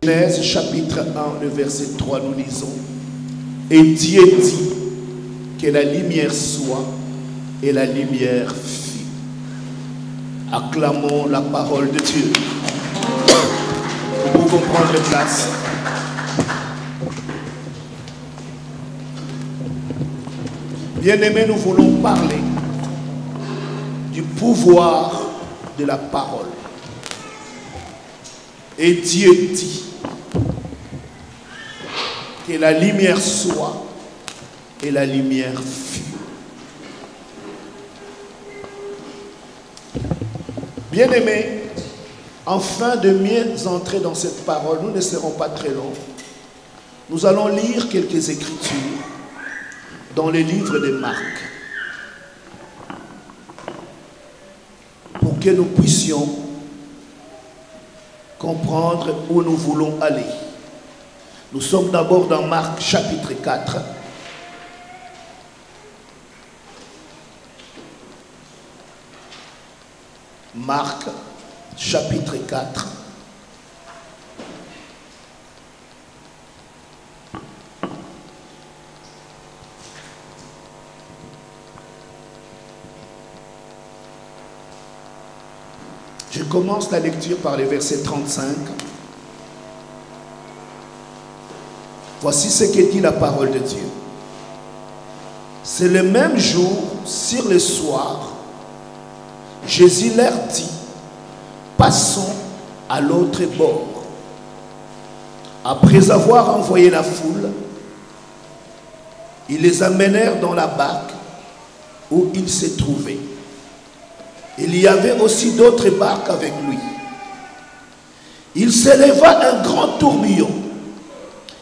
Genèse chapitre 1, le verset 3, nous lisons. Et Dieu dit que la lumière soit, et la lumière fut. Acclamons la parole de Dieu. Nous pouvons prendre place. Bien-aimés, nous voulons parler du pouvoir de la parole. Et Dieu dit que la lumière soit et la lumière fut. Bien-aimés, afin de mieux entrer dans cette parole, nous ne serons pas très longs. Nous allons lire quelques écritures dans les livres de Marc pour que nous puissions comprendre où nous voulons aller. Nous sommes d'abord dans Marc chapitre 4. Marc chapitre 4. Je commence la lecture par les versets 35. Voici ce que dit la parole de Dieu. C'est le même jour, sur le soir, Jésus leur dit, passons à l'autre bord. Après avoir envoyé la foule, ils les amenèrent dans la barque où ils se trouvaient. Il y avait aussi d'autres barques avec lui. Il s'éleva un grand tourbillon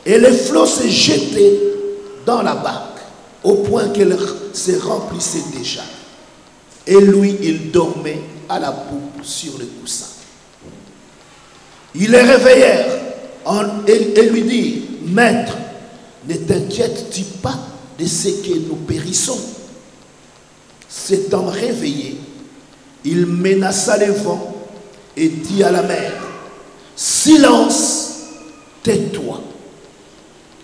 et les flots se jetaient dans la barque au point qu'elle se remplissait déjà. Et lui, il dormait à la poupe sur le coussin. Ils les réveillèrent et lui dirent, Maître, ne t'inquiètes-tu pas de ce que nous périssons? S'étant réveillé, il menaça le vent et dit à la mer, silence, tais-toi.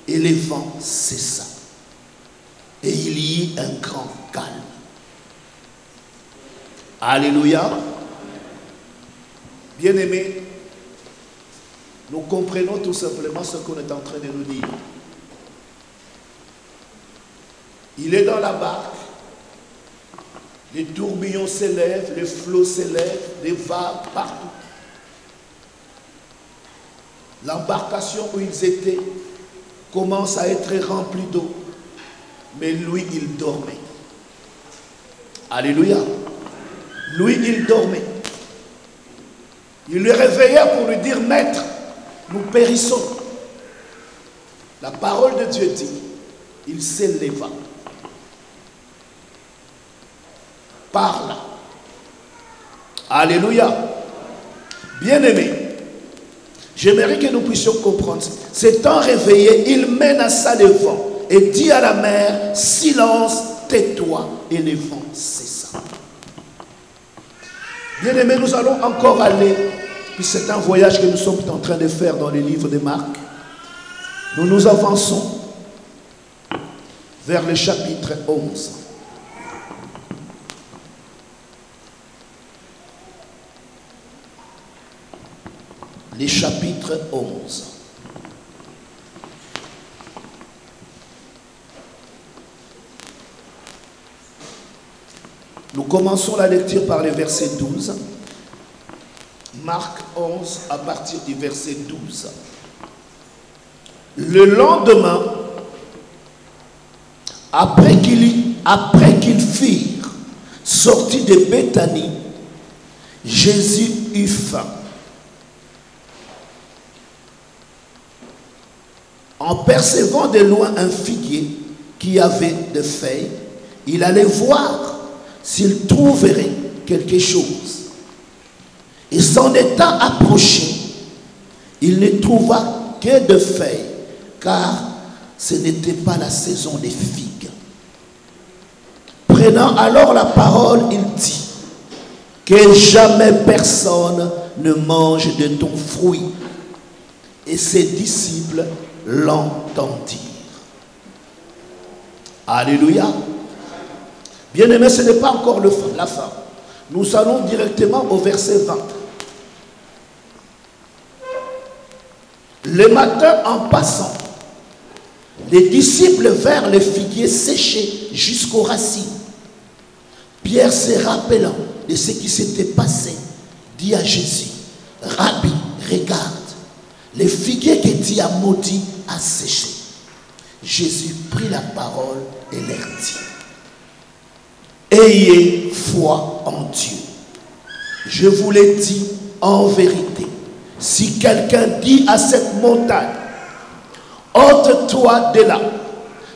Et le vent cessa. Et il y eut un grand calme. Alléluia. Bien-aimés, nous comprenons tout simplement ce qu'on est en train de nous dire. Il est dans la barque. Les tourbillons s'élèvent, les flots s'élèvent, les vagues partout. L'embarcation où ils étaient commence à être remplie d'eau. Mais lui, il dormait. Alléluia. Lui, il dormait. Il le réveilla pour lui dire, Maître, nous périssons. La parole de Dieu dit, il s'éleva. Parle. Alléluia. Bien-aimés, j'aimerais que nous puissions comprendre. S'étant réveillé, il menaça le vent et dit à la mer, silence, tais-toi, et le vent cessa. Bien-aimés, nous allons encore aller, puis c'est un voyage que nous sommes en train de faire dans les livres de Marc. Nous avançons vers le chapitre 11. Les chapitres 11. Nous commençons la lecture par le verset 12. Marc 11 à partir du verset 12. Le lendemain, après qu'ils firent sortis de Béthanie, Jésus eut faim. En percevant de loin un figuier qui avait des feuilles, il allait voir s'il trouverait quelque chose. Et s'en étant approché, il ne trouva que de feuilles, car ce n'était pas la saison des figues. Prenant alors la parole, il dit, que jamais personne ne mange de ton fruit. Et ses disciples l'entendirent. Alléluia. Bien-aimé, ce n'est pas encore la fin. Nous allons directement au verset 20. Le matin, en passant, les disciples vinrent les figuiers séchés jusqu'aux racines. Pierre, se rappelant de ce qui s'était passé, dit à Jésus, « Rabbi, regarde, les figuiers que tu as maudits a séché. » Jésus prit la parole et leur dit, « Ayez foi en Dieu. Je vous l'ai dit en vérité. Si quelqu'un dit à cette montagne, ôte-toi de là,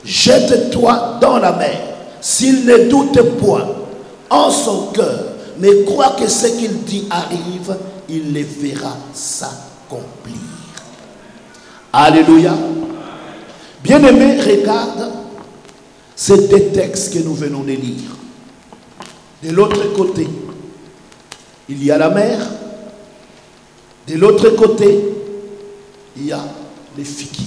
jette-toi dans la mer, s'il ne doute point en son cœur, mais croit que ce qu'il dit arrive, il les verra s'accomplir. » Alléluia. Bien-aimé, regarde ces deux textes que nous venons de lire. De l'autre côté, il y a la mer. De l'autre côté, il y a les figuiers.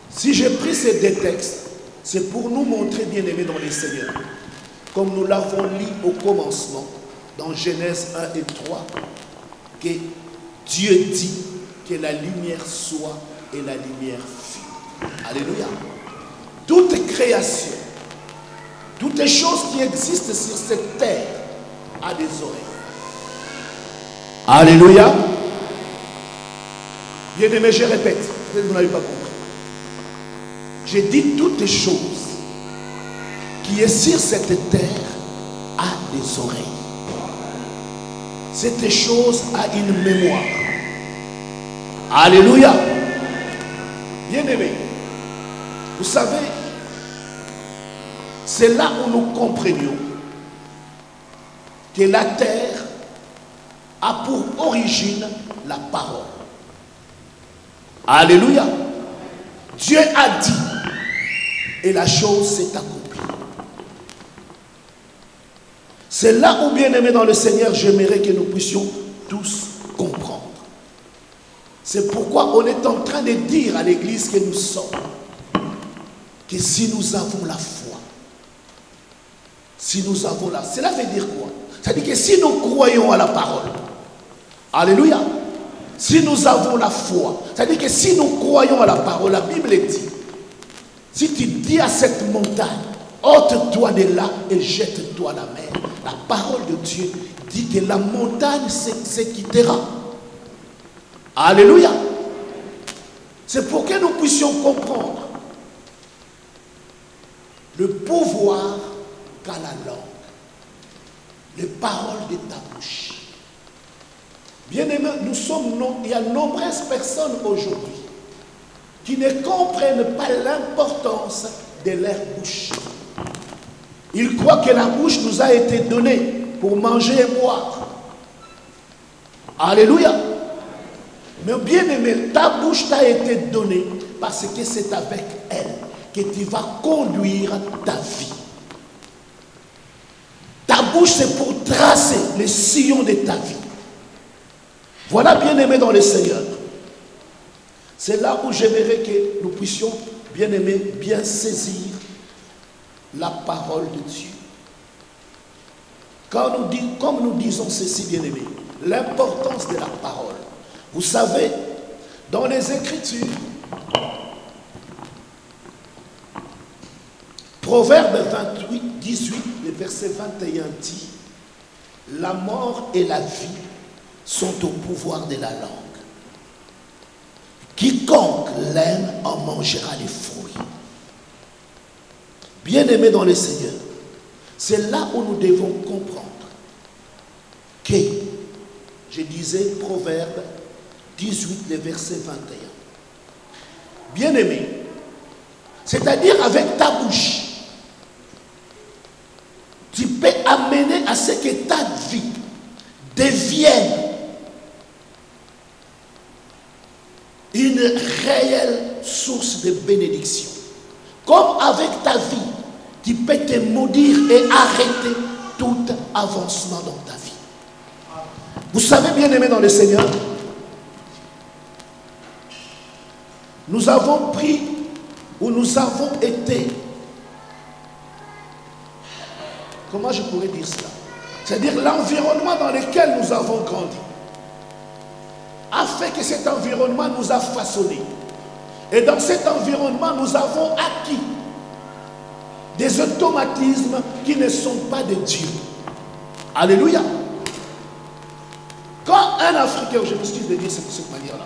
Si j'ai pris ces deux textes, c'est pour nous montrer, bien-aimés dans les Seigneurs, comme nous l'avons lu au commencement, dans Genèse 1 et 3, que Dieu dit que la lumière soit et la lumière fut. Alléluia. Toute création, toutes les choses qui existent sur cette terre a des oreilles. Alléluia. Bien-aimé, je répète, peut-être que vous n'avez pas compris. J'ai dit toutes les choses qui est sur cette terre a des oreilles. Cette chose a une mémoire. Alléluia. Bien-aimé, vous savez, c'est là où nous comprenions que la terre a pour origine la parole. Alléluia. Dieu a dit et la chose s'est accomplie. C'est là où, bien-aimé dans le Seigneur, j'aimerais que nous puissions tous comprendre. C'est pourquoi on est en train de dire à l'église que nous sommes que si nous avons la foi, si nous avons la... Cela veut dire quoi? C'est-à-dire que si nous croyons à la parole, alléluia, si nous avons la foi, c'est-à-dire que si nous croyons à la parole, la Bible dit, si tu dis à cette montagne, ôte-toi de là et jette-toi à la mer, la parole de Dieu dit que la montagne se quittera. Alléluia. C'est pour que nous puissions comprendre le pouvoir qu'a la langue, les paroles de ta bouche. Bien-aimés, il y a de nombreuses personnes aujourd'hui qui ne comprennent pas l'importance de leur bouche. Ils croient que la bouche nous a été donnée pour manger et boire. Alléluia. Mais bien-aimé, ta bouche t'a été donnée parce que c'est avec elle que tu vas conduire ta vie. Ta bouche, c'est pour tracer les sillons de ta vie. Voilà, bien-aimé dans le Seigneur. C'est là où j'aimerais que nous puissions, bien-aimés, bien saisir la parole de Dieu. Comme nous disons ceci, bien-aimés, l'importance de la parole. Vous savez, dans les Écritures, Proverbe 28, 18, le verset 21 dit, la mort et la vie sont au pouvoir de la langue. Quiconque l'aime en mangera les fruits. Bien-aimés dans le Seigneur, c'est là où nous devons comprendre que, je disais, Proverbe 18, le verset 21. Bien-aimé, c'est-à-dire avec ta bouche, tu peux amener à ce que ta vie devienne une réelle source de bénédiction. Comme avec ta vie, tu peux te maudire et arrêter tout avancement dans ta vie. Vous savez, bien-aimé dans le Seigneur, nous avons pris ou nous avons été, comment je pourrais dire cela? C'est-à-dire l'environnement dans lequel nous avons grandi a fait que cet environnement nous a façonnés. Et dans cet environnement, nous avons acquis des automatismes qui ne sont pas de Dieu. Alléluia. Quand un Africain, je m'excuse de dire de cette manière-là,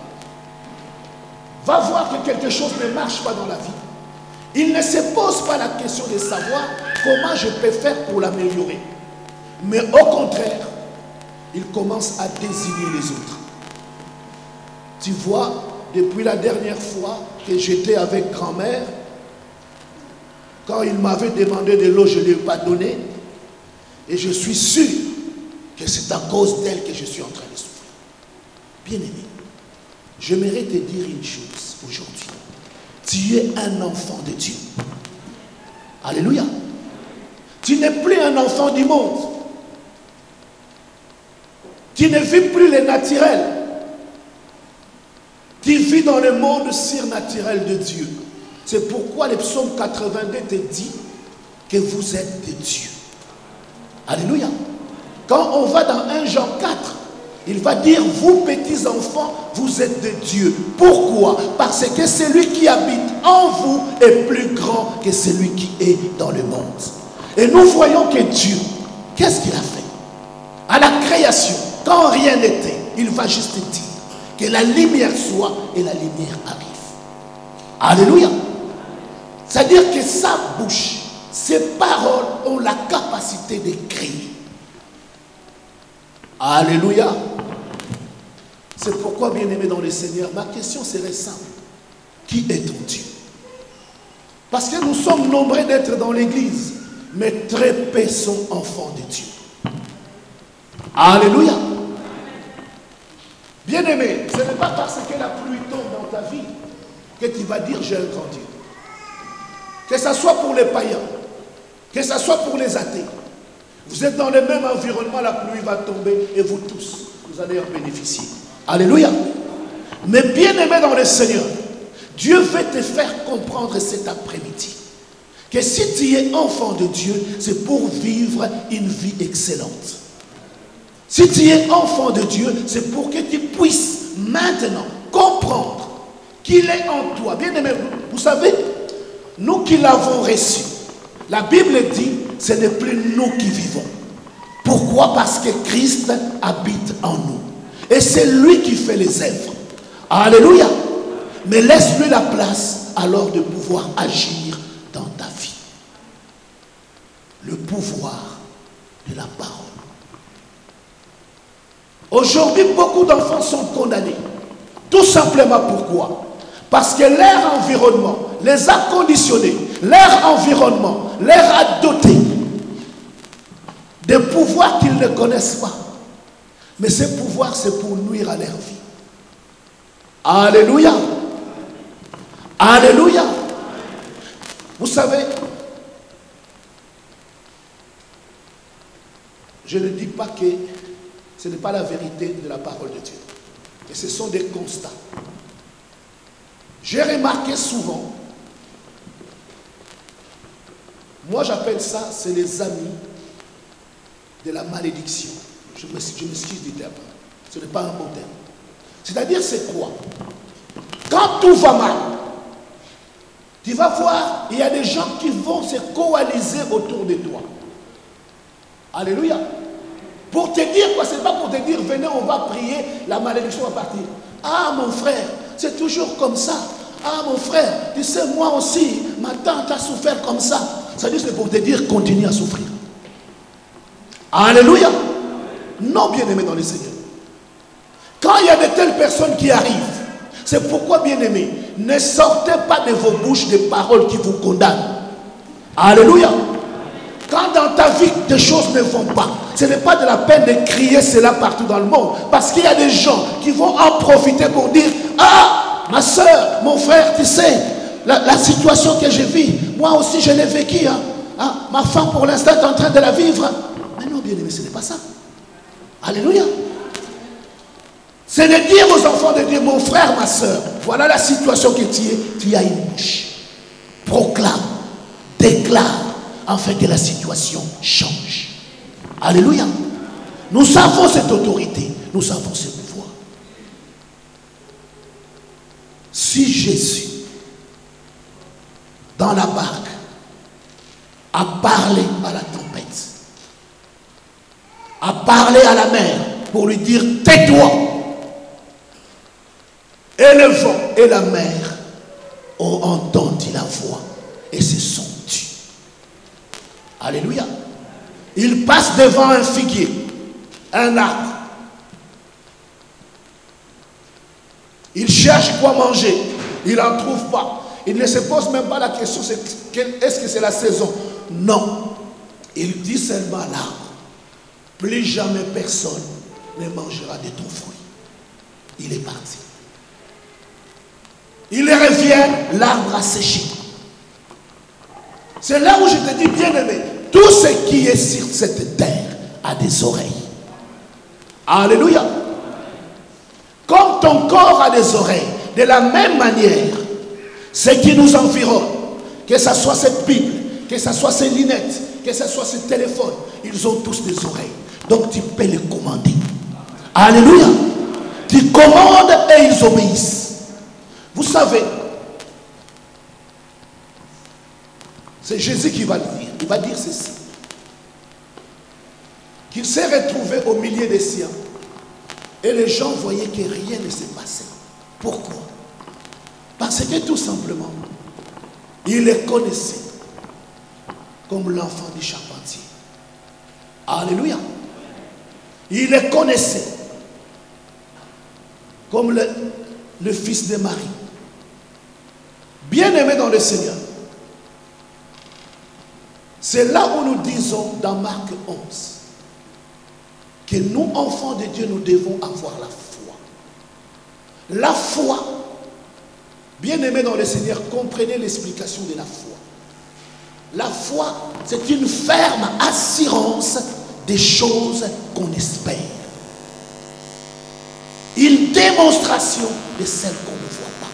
va voir que quelque chose ne marche pas dans la vie, il ne se pose pas la question de savoir comment je peux faire pour l'améliorer. Mais au contraire, il commence à désigner les autres. Tu vois, depuis la dernière fois que j'étais avec grand-mère, quand il m'avait demandé de l'eau, je ne lui ai pas donné. Et je suis sûr que c'est à cause d'elle que je suis en train de souffrir. Bien-aimé, j'aimerais te dire une chose aujourd'hui. Tu es un enfant de Dieu. Alléluia. Tu n'es plus un enfant du monde. Tu ne vis plus le naturel. Tu vis dans le monde surnaturel de Dieu. C'est pourquoi le psaume 82 te dit que vous êtes de Dieu. Alléluia. Quand on va dans 1 Jean 4, il va dire, vous petits enfants, vous êtes de Dieu. Pourquoi? Parce que celui qui habite en vous est plus grand que celui qui est dans le monde. Et nous voyons que Dieu, qu'est-ce qu'il a fait? À la création, quand rien n'était, il va juste dire que la lumière soit et la lumière arrive. Alléluia. C'est-à-dire que sa bouche, ses paroles ont la capacité de créer. Alléluia. C'est pourquoi, bien-aimé dans le Seigneur, ma question serait simple. Qui est ton Dieu? Parce que nous sommes nombreux d'être dans l'église, mais très peu sont enfants de Dieu. Alléluia. Bien-aimé, ce n'est pas parce que la pluie tombe dans ta vie que tu vas dire j'ai un grand Dieu. Que ce soit pour les païens, que ce soit pour les athées. Vous êtes dans le même environnement, la pluie va tomber et vous tous, vous allez en bénéficier. Alléluia. Mais bien-aimé dans le Seigneur, Dieu veut te faire comprendre cet après-midi que si tu es enfant de Dieu, c'est pour vivre une vie excellente. Si tu es enfant de Dieu, c'est pour que tu puisses maintenant comprendre qu'il est en toi. Bien-aimé, vous savez, nous qui l'avons reçu, la Bible dit, ce n'est plus nous qui vivons. Pourquoi? Parce que Christ habite en nous. Et c'est lui qui fait les œuvres. Alléluia. Mais laisse-lui la place alors de pouvoir agir dans ta vie. Le pouvoir de la parole. Aujourd'hui, beaucoup d'enfants sont condamnés. Tout simplement pourquoi? Parce que leur environnement les a conditionnés. Leur environnement leur a doté des pouvoirs qu'ils ne connaissent pas. Mais ces pouvoirs, c'est pour nuire à leur vie. Alléluia. Alléluia. Vous savez, je ne dis pas que ce n'est pas la vérité de la parole de Dieu. Mais ce sont des constats. J'ai remarqué souvent, moi j'appelle ça, c'est les amis de la malédiction. Je m'excuse du terme. Ce n'est pas un bon terme. C'est-à-dire, c'est quoi? Quand tout va mal, tu vas voir, il y a des gens qui vont se coaliser autour de toi. Alléluia. Pour te dire quoi? Ce n'est pas pour te dire, venez, on va prier, la malédiction va partir. Ah, mon frère, c'est toujours comme ça. Ah, mon frère, tu sais, moi aussi, ma tante a souffert comme ça. Ça dit, c'est pour te dire, continue à souffrir. Alléluia. Non, bien-aimé dans le Seigneur. Quand il y a de telles personnes qui arrivent, c'est pourquoi, bien-aimé, ne sortez pas de vos bouches des paroles qui vous condamnent. Alléluia. Quand dans ta vie, des choses ne vont pas, ce n'est pas de la peine de crier cela partout dans le monde. Parce qu'il y a des gens qui vont en profiter pour dire, ah, ma soeur, mon frère, tu sais, la situation que je vis, moi aussi je l'ai vécu. Hein. Ah, ma femme pour l'instant est en train de la vivre. Mais non, bien-aimé, ce n'est pas ça. Alléluia. C'est de dire aux enfants de Dieu, mon frère, ma soeur, Voilà la situation que tu as une bouche. Proclame, déclare, afin que la situation change. Alléluia. Nous avons cette autorité, nous avons ce pouvoir. Si Jésus, dans la barque, a parlé à la tempête, a parlé à la mer pour lui dire tais-toi, et le vent et la mer ont entendu la voix et se sont tus. Alléluia. Il passe devant un figuier, un arbre. Il cherche quoi manger, il n'en trouve pas. Il ne se pose même pas la question, est-ce que c'est la saison? Non. Il dit seulement à l'arbre, plus jamais personne ne mangera de ton fruit. Il est parti. Il revient, l'arbre a séché. C'est là où je te dis, bien aimé, tout ce qui est sur cette terre a des oreilles. Alléluia. Comme ton corps a des oreilles, de la même manière, ce qui nous environne, que ce soit cette Bible, que ce soit ces lunettes, que ce soit ce téléphone, ils ont tous des oreilles. Donc tu peux les commander. Alléluia. Tu commandes et ils obéissent. Vous savez, c'est Jésus qui va le dire. Il va dire ceci. Qu'il s'est retrouvé au milieu des siens. Et les gens voyaient que rien ne s'est passé. Pourquoi? Parce que tout simplement, il les connaissait comme l'enfant du charpentier. Alléluia. Il les connaissait comme le fils de Marie. Bien-aimé dans le Seigneur. C'est là où nous disons dans Marc 11 que nous, enfants de Dieu, nous devons avoir la foi. La foi, bien-aimé dans le Seigneur, comprenez l'explication de la foi. La foi, c'est une ferme assurance des choses qu'on espère. Une démonstration de celles qu'on ne voit pas.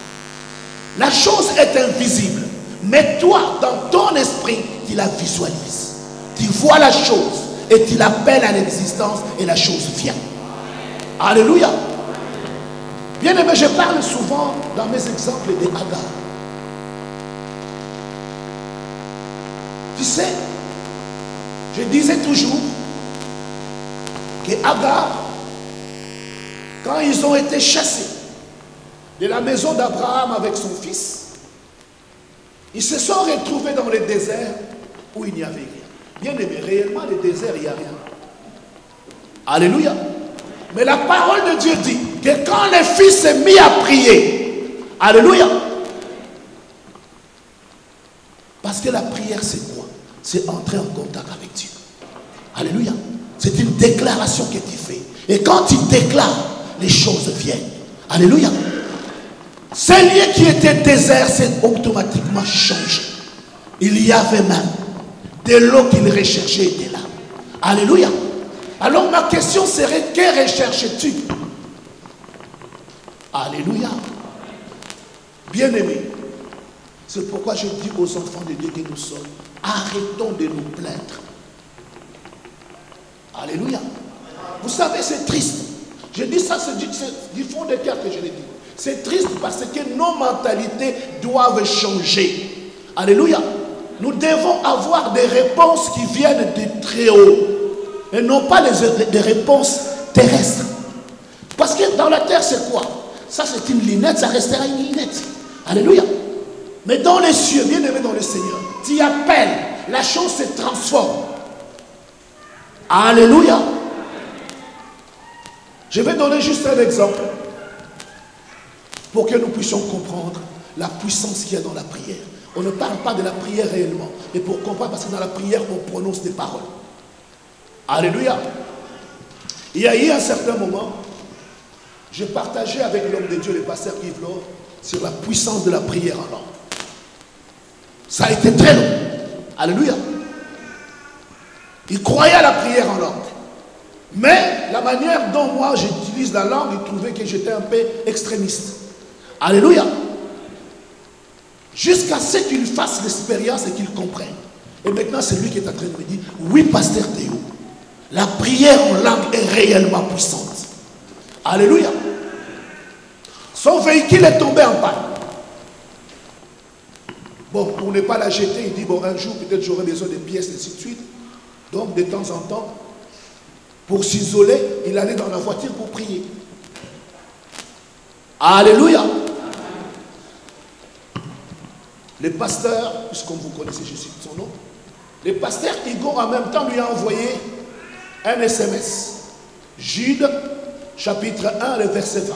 La chose est invisible, mais toi, dans ton esprit, tu la visualises. Tu vois la chose et tu l'appelles à l'existence et la chose vient. Alléluia. Bien aimé, je parle souvent dans mes exemples de Agar. Tu sais, je disais toujours que Agar, quand ils ont été chassés de la maison d'Abraham avec son fils, ils se sont retrouvés dans le désert où il n'y avait rien. Bien aimé, réellement, le désert, il n'y a rien. Alléluia. Mais la parole de Dieu dit que quand le fils s'est mis à prier, alléluia. Parce que la prière, c'est quoi? C'est entrer en contact avec Dieu. Alléluia. C'est une déclaration que tu fais. Et quand tu déclares, les choses viennent. Alléluia. Ce lieu qui était désert s'est automatiquement changé. Il y avait même de l'eau qu'il recherchait était là. Alléluia. Alors ma question serait, que recherches-tu? Alléluia. Bien-aimés, c'est pourquoi je dis aux enfants de Dieu que nous sommes, arrêtons de nous plaindre. Alléluia. Vous savez, c'est triste. Je dis ça, c'est du fond de cœur que je l'ai dit. C'est triste parce que nos mentalités doivent changer. Alléluia. Nous devons avoir des réponses qui viennent de très haut. Et non pas des réponses terrestres. Parce que dans la terre, c'est quoi? Ça, c'est une lunette, ça restera une lunette. Alléluia. Mais dans les cieux, bien aimé dans le Seigneur, tu appelles, la chose se transforme. Alléluia. Je vais donner juste un exemple pour que nous puissions comprendre la puissance qu'il y a dans la prière. On ne parle pas de la prière réellement, mais pour comprendre, parce que dans la prière, on prononce des paroles. Alléluia. Il y a eu un certain moment, je partageais avec l'homme de Dieu, le pasteur Yves Laure, sur la puissance de la prière en langue. Ça a été très long. Alléluia. Il croyait à la prière en langue. Mais la manière dont moi j'utilise la langue, il trouvait que j'étais un peu extrémiste. Alléluia. Jusqu'à ce qu'il fasse l'expérience et qu'il comprenne. Et maintenant, c'est lui qui est en train de me dire, oui, pasteur Théo, la prière en langue est réellement puissante. Alléluia. Son véhicule est tombé en panne. Bon, pour ne pas la jeter, il dit, bon, un jour, peut-être j'aurai besoin de pièces, et ainsi de suite. Donc, de temps en temps, pour s'isoler, il allait dans la voiture pour prier. Alléluia. Le pasteur, puisqu'on vous connaissez, je cite son nom, le pasteur Igo en même temps lui a envoyé un SMS. Jude, chapitre 1, le verset 20.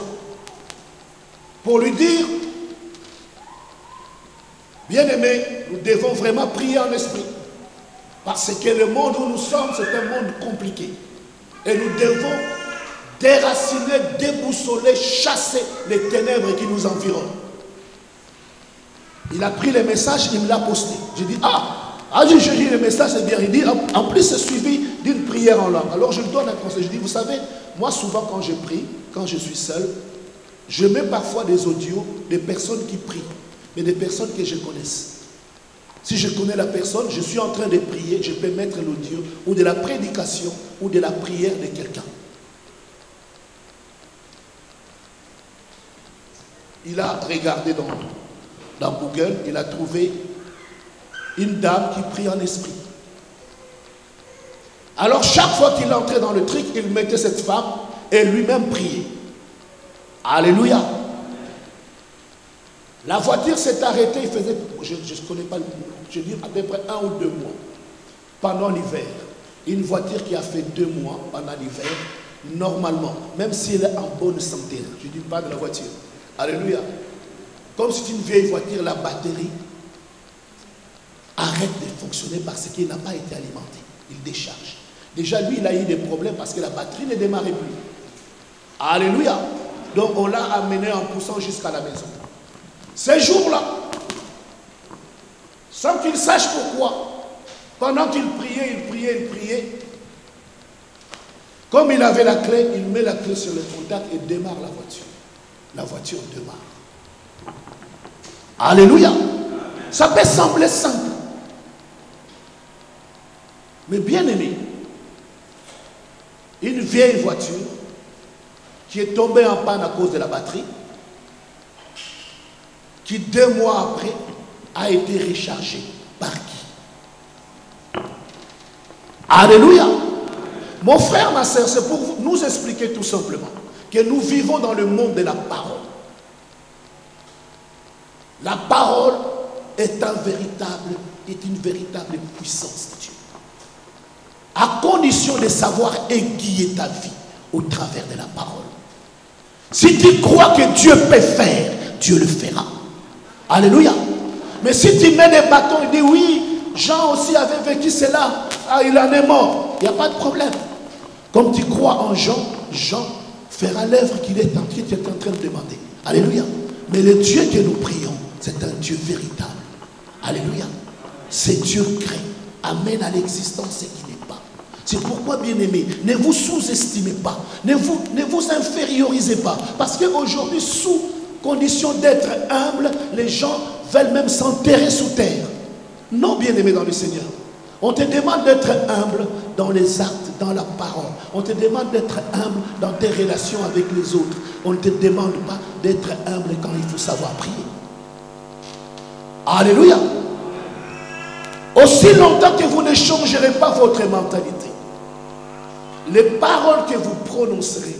Pour lui dire, bien-aimé, nous devons vraiment prier en esprit. Parce que le monde où nous sommes, c'est un monde compliqué. Et nous devons déraciner, déboussoler, chasser les ténèbres qui nous environnent. Il a pris le message, il me l'a posté. J'ai dit, j'ai dit le message, c'est bien. Il dit, en plus, c'est suivi d'une prière en langue. Alors je lui donne un conseil. Je dis, vous savez, moi souvent quand je prie, quand je suis seul, je mets parfois des audios des personnes qui prient, mais des personnes que je connaisse. Si je connais la personne, je suis en train de prier, je peux mettre l'audio ou de la prédication ou de la prière de quelqu'un. Il a regardé dans Google, il a trouvé une dame qui prie en esprit. Alors chaque fois qu'il entrait dans le truc, il mettait cette femme et lui-même priait. Alléluia. La voiture s'est arrêtée, il faisait, je ne connais pas, je dis à peu près 1 ou 2 mois, pendant l'hiver. Une voiture qui a fait 2 mois pendant l'hiver, normalement, même si elle est en bonne santé, je ne dis pas de la voiture. Alléluia. Comme c'est une vieille voiture, la batterie arrête de fonctionner parce qu'il n'a pas été alimenté. Il décharge. Déjà, lui, il a eu des problèmes parce que la batterie ne démarrait plus. Alléluia. Donc, on l'a amené en poussant jusqu'à la maison. Ces jours-là, sans qu'il sache pourquoi, pendant qu'il priait, comme il avait la clé, il met la clé sur le contact et démarre la voiture. La voiture démarre. Alléluia. Ça peut sembler simple. Mais bien aimé, une vieille voiture qui est tombée en panne à cause de la batterie, qui 2 mois après a été rechargée par qui? Alléluia. Mon frère, ma soeur, c'est pour nous expliquer tout simplement que nous vivons dans le monde de la parole. La parole est une véritable puissance de Dieu. À condition de savoir aiguiller ta vie au travers de la parole. Si tu crois que Dieu peut faire, Dieu le fera. Alléluia. Mais si tu mets des bâtons et dis oui, Jean aussi avait vécu cela, il en est mort, il n'y a pas de problème. Comme tu crois en Jean, Jean fera l'œuvre qu'il est en train de demander. Alléluia. Mais le Dieu que nous prions, c'est un Dieu véritable. Alléluia. C'est Dieu créé, amène à l'existence ce qui n'est pas. C'est pourquoi, bien-aimés, ne vous sous-estimez pas, ne vous infériorisez pas. Parce qu'aujourd'hui, sous condition d'être humble, les gens veulent même s'enterrer sous terre. Non, bien-aimés dans le Seigneur. On te demande d'être humble dans les actes, dans la parole. On te demande d'être humble dans tes relations avec les autres. On ne te demande pas d'être humble quand il faut savoir prier. Alléluia. Aussi longtemps que vous ne changerez pas votre mentalité, les paroles que vous prononcerez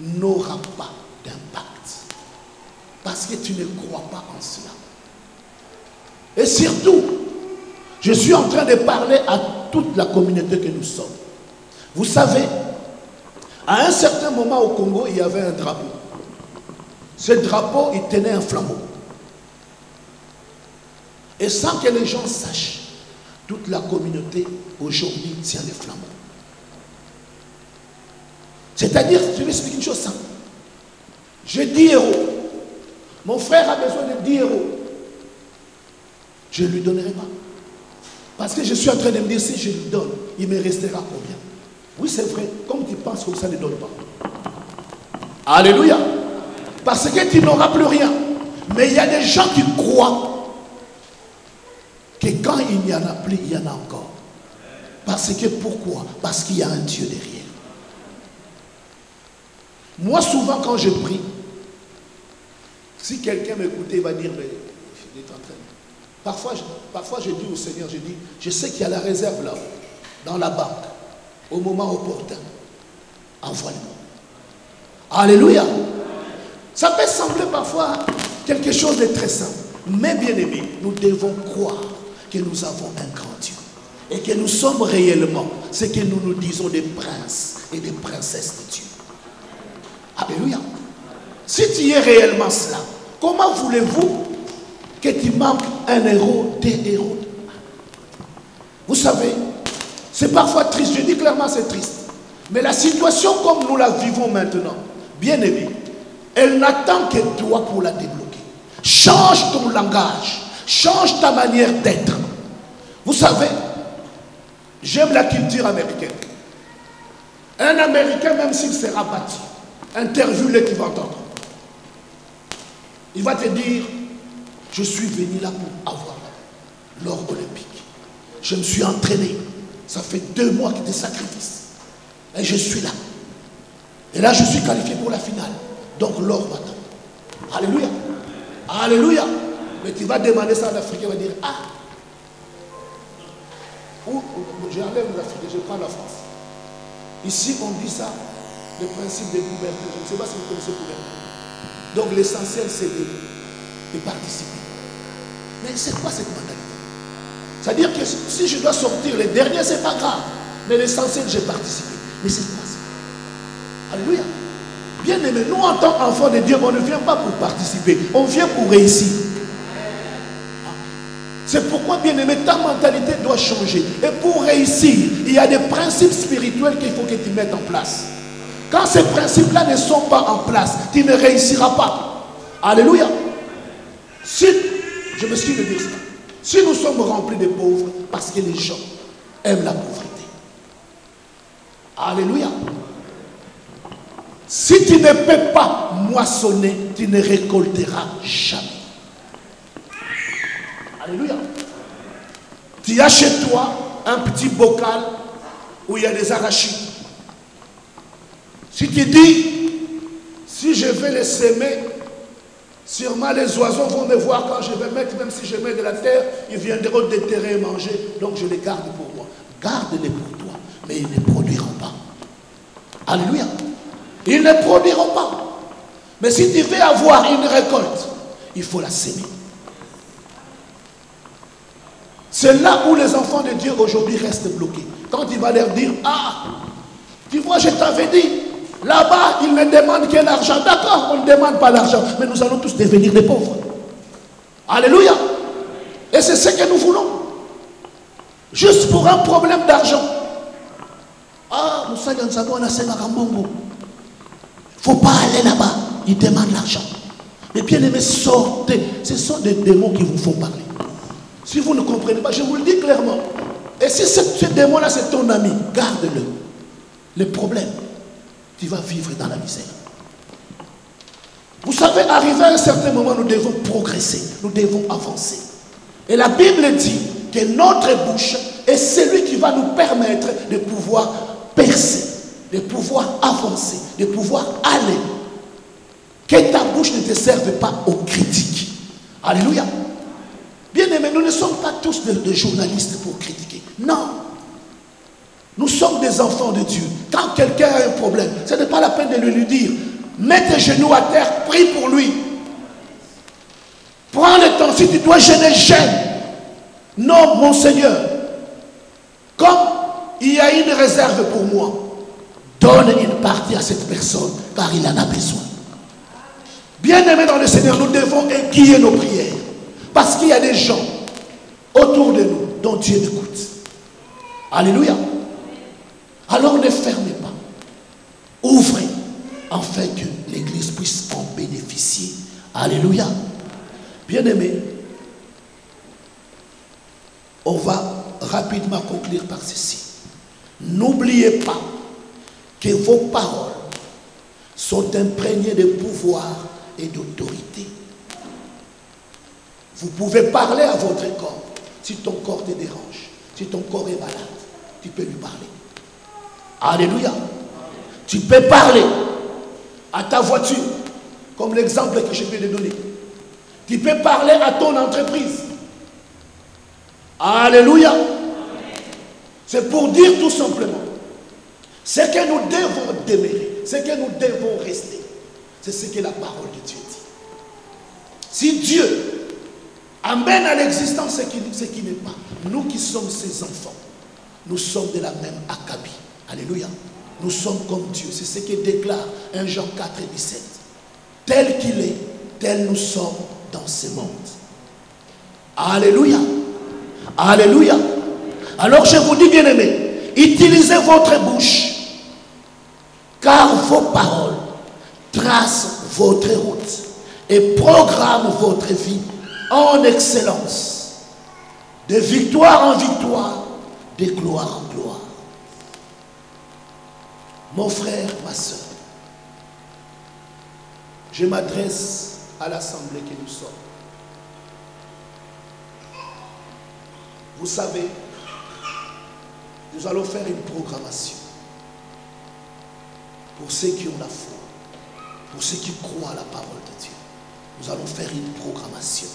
n'auront pas d'impact. Parce que tu ne crois pas en cela. Et surtout, je suis en train de parler à toute la communauté que nous sommes. Vous savez, à un certain moment au Congo, il y avait un drapeau. Ce drapeau, il tenait un flambeau. Et sans que les gens sachent, toute la communauté aujourd'hui tient les flambeaux. C'est-à-dire, je vais expliquer une chose simple. J'ai 10 euros. Mon frère a besoin de 10 euros. Je ne lui donnerai pas. Parce que je suis en train de me dire, si je lui donne, il me restera combien? Oui, c'est vrai. Comme tu penses que ça ne donne pas. Alléluia. Parce que tu n'auras plus rien. Mais il y a des gens qui croient que quand il n'y en a plus, il y en a encore. Parce que pourquoi? Parce qu'il y a un Dieu derrière. Moi, souvent, quand je prie, si quelqu'un m'écoutait, il va dire, mais il est en train de... Parfois, je dis au Seigneur, je dis, je sais qu'il y a la réserve là, dans la banque, au moment opportun. Envoie-le-moi. Alléluia. Ça peut sembler parfois quelque chose de très simple. Mais bien aimé, nous devons croire que nous avons un grand Dieu. Et que nous sommes réellement ce que nous nous disons des princes et des princesses de Dieu. Alléluia. Si tu es réellement cela, comment voulez-vous que tu manques un héros, des héros? Vous savez, c'est parfois triste. Je dis clairement c'est triste. Mais la situation comme nous la vivons maintenant, bien aimé, elle n'attend que toi pour la débloquer. Change ton langage. Change ta manière d'être. Vous savez, j'aime la culture américaine. Un Américain, même s'il sera battu, interview-le qui va entendre. Il va te dire, je suis venu là pour avoir l'or olympique. Je me suis entraîné. Ça fait 2 mois que des sacrifices. Et je suis là. Et là, je suis qualifié pour la finale. Donc l'or m'attend. Alléluia. Alléluia. Mais tu vas demander ça à l'Africain, il va dire, ah. J'enlève l'Afrique, je prends la France. Ici, on dit ça, le principe de liberté. Je ne sais pas si vous connaissez liberté. Donc l'essentiel, c'est de participer. Mais c'est quoi cette mentalité? C'est-à-dire que si je dois sortir les derniers, c'est pas grave. Mais l'essentiel, j'ai participé. Mais c'est quoi ça? Alléluia. Bien aimé, nous en tant qu'enfants de Dieu, on ne vient pas pour participer. On vient pour réussir. C'est pourquoi, bien aimé, ta mentalité doit changer. Et pour réussir, il y a des principes spirituels qu'il faut que tu mettes en place. Quand ces principes-là ne sont pas en place, tu ne réussiras pas. Alléluia. Si, je me suis de dire ça, si nous sommes remplis de pauvres, parce que les gens aiment la pauvreté. Alléluia. Si tu ne peux pas moissonner, tu ne récolteras jamais. Alléluia. Tu as chez toi un petit bocal où il y a des arachides. Si tu dis, si je vais les semer, sûrement les oiseaux vont me voir quand je vais mettre, même si je mets de la terre, ils viendront déterrer et manger. Donc je les garde pour moi. Garde-les pour toi, mais ils ne produiront pas. Alléluia. Ils ne produiront pas. Mais si tu veux avoir une récolte, il faut la semer. C'est là où les enfants de Dieu aujourd'hui restent bloqués. Quand il va leur dire, ah, tu vois, je t'avais dit, là-bas, ils ne demandent que l'argent. D'accord, on ne demande pas l'argent, mais nous allons tous devenir des pauvres. Alléluia. Et c'est ce que nous voulons. Juste pour un problème d'argent. Ah, nous savons, on a il ne faut pas aller là-bas. Ils demandent l'argent. Mais bien aimé, sortez. Ce sont des démons qui vous font parler. Si vous ne comprenez pas, je vous le dis clairement. Et si ce démon-là, c'est ton ami, garde-le. Le problème, tu vas vivre dans la misère. Vous savez, arrivé à un certain moment, nous devons progresser. Nous devons avancer. Et la Bible dit que notre bouche est celui qui va nous permettre de pouvoir percer, de pouvoir avancer, de pouvoir aller. Que ta bouche ne te serve pas aux critiques. Alléluia. Bien aimé, nous ne sommes pas tous des journalistes pour critiquer. Non. Nous sommes des enfants de Dieu. Quand quelqu'un a un problème, ce n'est pas la peine de lui dire, mets tes genoux à terre, prie pour lui. Prends le temps, si tu dois gêner, gêne. Non, mon Seigneur, comme il y a une réserve pour moi, donne une partie à cette personne, car il en a besoin. Bien aimé dans le Seigneur, nous devons aiguiller nos prières. Parce qu'il y a des gens autour de nous dont Dieu écoute. Alléluia. Alors ne fermez pas. Ouvrez afin que l'Église puisse en bénéficier. Alléluia. Bien-aimés, on va rapidement conclure par ceci. N'oubliez pas que vos paroles sont imprégnées de pouvoir et d'autorité. Vous pouvez parler à votre corps. Si ton corps te dérange, si ton corps est malade, tu peux lui parler. Alléluia. Tu peux parler à ta voiture, comme l'exemple que je viens de donner. Tu peux parler à ton entreprise. Alléluia. C'est pour dire tout simplement, ce que nous devons demeurer, ce que nous devons rester, c'est ce que la parole de Dieu dit. Si Dieu amène à l'existence ce qui n'est pas, nous qui sommes ses enfants, nous sommes de la même acabit. Alléluia. Nous sommes comme Dieu. C'est ce que déclare 1 Jean 4 et 17. Tel qu'il est, tel nous sommes dans ce monde. Alléluia. Alléluia. Alors je vous dis, bien-aimés, utilisez votre bouche, car vos paroles tracent votre route et programment votre vie en excellence, de victoire en victoire, de gloire en gloire. Mon frère, ma soeur, je m'adresse à l'assemblée que nous sommes. Vous savez, nous allons faire une programmation pour ceux qui ont la foi, pour ceux qui croient à la parole de Dieu. Nous allons faire une programmation.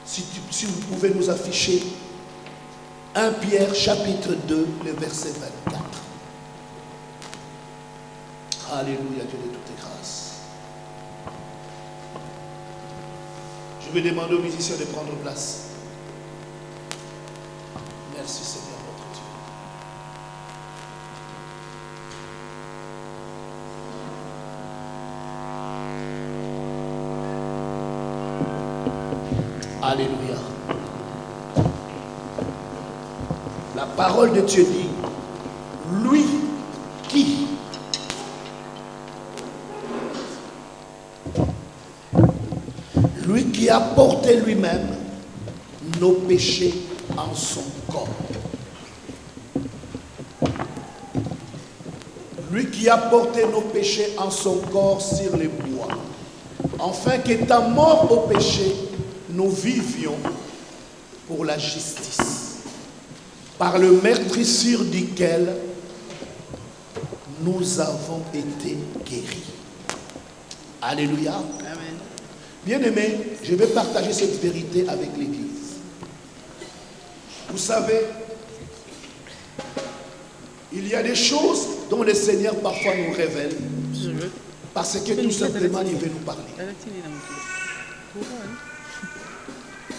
Si vous pouvez nous afficher 1 Pierre chapitre 2, le verset 24. Alléluia, Dieu de toutes grâces. Je vais demander aux musiciens de prendre place. Merci Seigneur notre Dieu. Alléluia. La parole de Dieu dit, lui qui a porté lui-même nos péchés en son corps. Lui qui a porté nos péchés en son corps sur les bois, afin qu'étant morts au péché, nous vivions pour la justice, par le meurtrissure duquel nous avons été guéris. Alléluia. Amen. Bien-aimés, je vais partager cette vérité avec l'Église. Vous savez, il y a des choses dont le Seigneur parfois nous révèle parce que tout simplement il veut nous parler.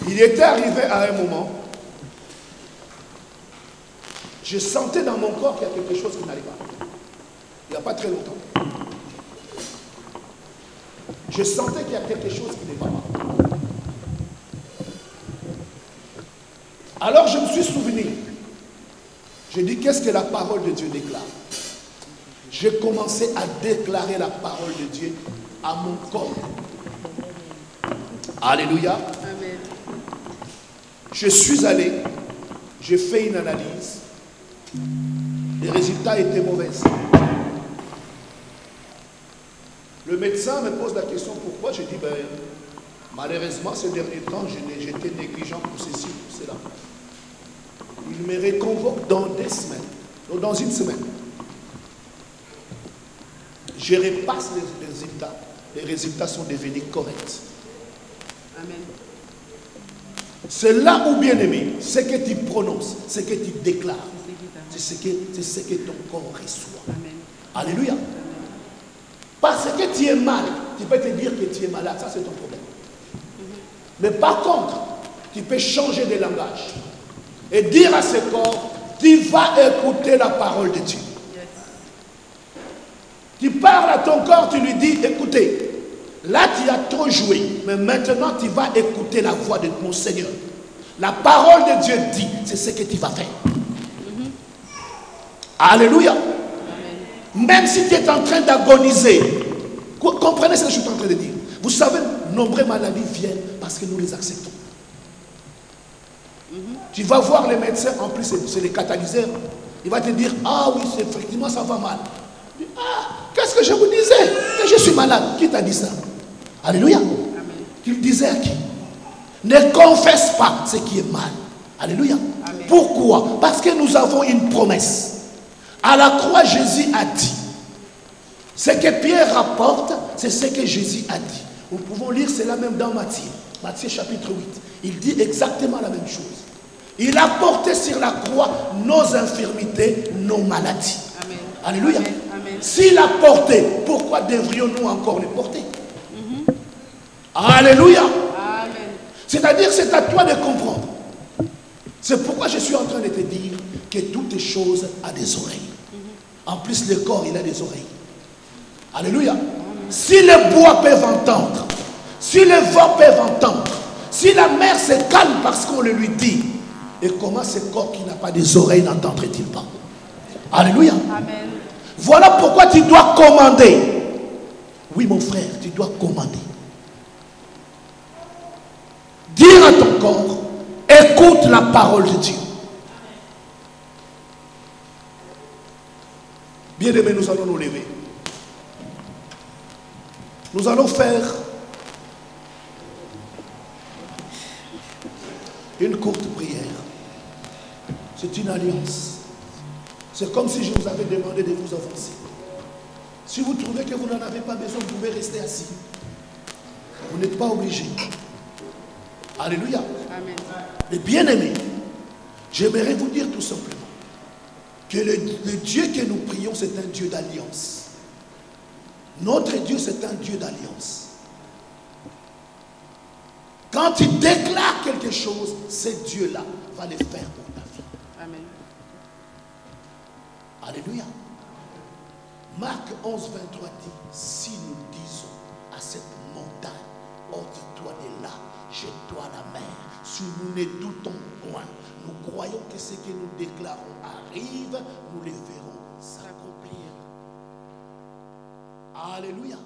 Il était arrivé à un moment, je sentais dans mon corps qu'il y a quelque chose qui n'allait pas. Il n'y a pas très longtemps. Je sentais qu'il y a quelque chose qui n'est pas mal. Alors je me suis souvenu. J'ai dit, qu'est-ce que la parole de Dieu déclare? J'ai commencé à déclarer la parole de Dieu à mon corps. Alléluia. Amen. Je suis allé, j'ai fait une analyse. Les résultats étaient mauvais. Le médecin me pose la question pourquoi. Je dis, malheureusement, ces derniers temps, j'étais négligent pour ceci, pour cela. Il me reconvoque dans 2 semaines, dans une semaine. Je repasse les résultats. Les résultats sont devenus corrects. Amen. C'est là où, bien aimé, ce que tu prononces, ce que tu déclares, c'est ce que ton corps reçoit. Amen. Alléluia. Parce que tu es mal, tu peux te dire que tu es malade, ça c'est ton problème. Mais par contre, tu peux changer de langage et dire à ce corps, tu vas écouter la parole de Dieu. Yes. Tu parles à ton corps, tu lui dis, écoutez, là tu as trop joué, mais maintenant tu vas écouter la voix de mon Seigneur. La parole de Dieu dit, c'est ce que tu vas faire. Alléluia. Même si tu es en train d'agoniser, comprenez ce que je suis en train de dire. Vous savez, nombreuses maladies viennent parce que nous les acceptons. Tu vas voir les médecins, en plus c'est les catalyseurs. Il va te dire, ah oui, effectivement ça va mal. Ah, qu'est-ce que je vous disais? Que je suis malade. Qui t'a dit ça? Alléluia. Qu'il disait à qui? Ne confesse pas ce qui est mal. Alléluia. Amen. Pourquoi? Parce que nous avons une promesse. À la croix, Jésus a dit. Ce que Pierre rapporte, c'est ce que Jésus a dit. Nous pouvons lire cela même dans Matthieu. Matthieu chapitre 8. Il dit exactement la même chose. Il a porté sur la croix nos infirmités, nos maladies. Amen. Alléluia. Amen. S'il a porté, pourquoi devrions-nous encore les porter? Alléluia. C'est-à-dire, c'est à toi de comprendre. C'est pourquoi je suis en train de te dire que toutes choses ont des oreilles. En plus, le corps, il a des oreilles. Alléluia. Si les bois peuvent entendre, si les vents peuvent entendre, si la mer se calme parce qu'on le lui dit, et comment ce corps qui n'a pas des oreilles n'entendrait-il pas? Alléluia. Amen. Voilà pourquoi tu dois commander. Oui, mon frère, tu dois commander. Dire à ton corps, écoute la parole de Dieu. Bien-aimés, nous allons nous lever. Nous allons faire une courte prière. C'est une alliance. C'est comme si je vous avais demandé de vous avancer. Si vous trouvez que vous n'en avez pas besoin, vous pouvez rester assis. Vous n'êtes pas obligé. Alléluia. Amen. Mais bien-aimés, j'aimerais vous dire tout simplement que le Dieu que nous prions, c'est un Dieu d'alliance. Notre Dieu, c'est un Dieu d'alliance. Quand tu déclares quelque chose, ce Dieu-là va le faire pour ta vie. Amen. Alléluia. Marc 11, 23 dit, si nous disons à cette montagne, ôte-toi de là, jette-toi à la mer, si nous ne doutons point, nous croyons que ce que nous déclarons arrive, nous les verrons s'accomplir. Alléluia.